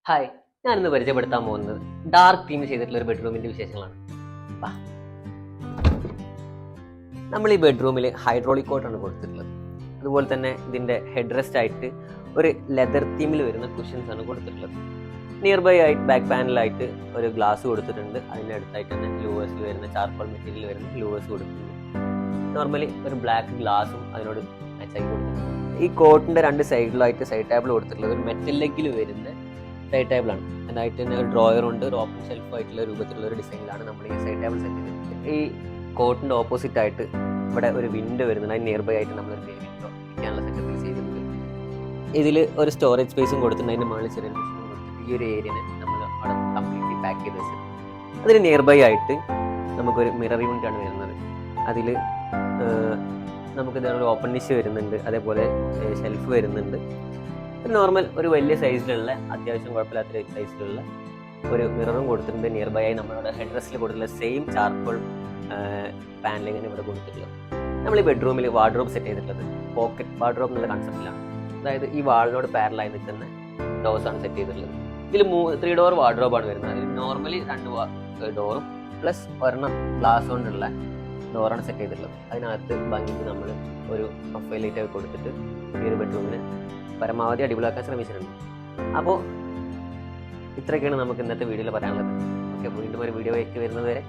Hi, ഞാനിന്ന് പരിചയപ്പെടുത്താൻ പോകുന്നത് ഡാർക്ക് തീം ചെയ്തിട്ടുള്ള ഒരു ബെഡ്റൂമിന്റെ വിശേഷങ്ങളാണ്. വാ. നമ്മൾ ഈ ബെഡ്റൂമിൽ ഹൈഡ്രോളിക് കോട്ടാണ് കൊടുത്തിട്ടുള്ളത്. അതുപോലെ തന്നെ ഇതിന്റെ ഹെഡ് റെസ്റ്റ് ആയിട്ട് ഒരു ലെതർ തീമിൽ വരുന്ന കുഷൻസ് ആണ് കൊടുത്തിട്ടുള്ളത്. നിയർ ബൈ ആയിട്ട് ബാക്ക് പാനലായിട്ട് ഒരു ഗ്ലാസ് കൊടുത്തിട്ടുണ്ട്. അതിൻ്റെ അടുത്തായിട്ട് തന്നെ ലൂവേഴ്സിൽ വരുന്ന ചാർക്കോൾ മെറ്റീരിയൽ വരുന്ന ലൂവേഴ്സ് കൊടുത്തിട്ടുണ്ട്. നോർമലി ഒരു ബ്ലാക്ക് ഗ്ലാസും അതിനോട് മാച്ചാക്കി കൊടുത്തിട്ടുണ്ട്. ഈ കോട്ടിന്റെ രണ്ട് സൈഡിലായിട്ട് സൈഡ് ടേബിൾ കൊടുത്തിട്ടുള്ളത് ഒരു മെറ്റൽ ലെഗിൽ വരുന്ന സൈഡ് ടേബിളാണ്. അതായിട്ട് തന്നെ ഒരു ഡ്രോയർ ഉണ്ട്, ഒരു ഓപ്പൺ ഷെൽഫ് ആയിട്ടുള്ള രൂപത്തിലുള്ള ഒരു ഡിസൈനിലാണ് നമ്മൾ ഈ സൈഡ് ടേബിൾ സെറ്റ് ചെയ്തിട്ടുള്ളത്. ഈ കോട്ടിന്റെ ഓപ്പോസിറ്റ് ആയിട്ട് ഇവിടെ ഒരു വിൻഡോ വരുന്നുണ്ട്. അതിന് നിയർ ബൈ ആയിട്ട് നമ്മളൊരു വിൻഡോ ഇരിക്കാനുള്ള സെറ്റപ്പിൽ ചെയ്തിട്ടുണ്ട്. ഇതിൽ ഒരു സ്റ്റോറേജ് സ്പേസും കൊടുത്തിട്ടുണ്ട്. അതിൻ്റെ മുകളിൽ ചെറിയ മെഷീനും കൊടുത്തിട്ട് ഈ ഒരു ഏരിയനെ നമ്മൾ അവിടെ കംപ്ലീറ്റ്ലി പാക്ക് ചെയ്ത് വെച്ചിട്ടുണ്ട്. അതിന് നിയർ ബൈ ആയിട്ട് നമുക്കൊരു മിറർ യൂണിറ്റാണ് വരുന്നത്. അതിൽ നമുക്ക് ഇതൊരു ഓപ്പൺ നിഷ് വരുന്നുണ്ട്, അതേപോലെ ഷെൽഫ് വരുന്നുണ്ട്. നോർമൽ ഒരു വലിയ സൈസിലുള്ള, അത്യാവശ്യം കുഴപ്പമില്ലാത്ത സൈസിലുള്ള ഒരു മിററും കൊടുത്തിട്ടുണ്ട്. നിയർ ബൈ ആയി നമ്മുടെ ഹെഡ് റെസ്റ്റിൽ കൊടുത്തിട്ടുള്ള സെയിം ചാർക്കോൾ പാനലിങ്ങനെ ഇവിടെ കൊടുത്തിട്ടുള്ളത്. നമ്മൾ ഈ ബെഡ്റൂമിൽ വാർഡ്രോബ് സെറ്റ് ചെയ്തിട്ടുള്ളത് പോക്കറ്റ് വാർഡ്രോബ് എന്നുള്ള കൺസെപ്റ്റിലാണ്. അതായത് ഈ വാളിനോട് പാരലായി നിൽക്കുന്ന ഡോർസാണ് സെറ്റ് ചെയ്തിട്ടുള്ളത്. ഇതിൽ 3 ഡോർ വാർഡ്രോബാണ് വരുന്നത്. അതിൽ നോർമലി 2 ഡോറും പ്ലസ് ഒരെണ്ണം ഗ്ലാസ് കൊണ്ടുള്ള ഡോറാണ് സെറ്റ് ചെയ്തിട്ടുള്ളത്. അതിനകത്ത് ഭംഗിക്ക് നമ്മൾ ഒരു പ്രൊഫൈൽ ലൈറ്റ് ഒക്കെ കൊടുത്തിട്ട് ഈ ഒരു ബെഡ്റൂമിന് പരമാവധി അടിപൊളിയാക്കാൻ ശ്രമിച്ചിട്ടുണ്ട്. അപ്പോൾ ഇത്രയൊക്കെയാണ് നമുക്ക് ഇന്നത്തെ വീഡിയോയിൽ പറയാനുള്ളത്. ഓക്കെ, വീണ്ടും ഒരു വീഡിയോ ആയിട്ട് വരുന്നത് വരെ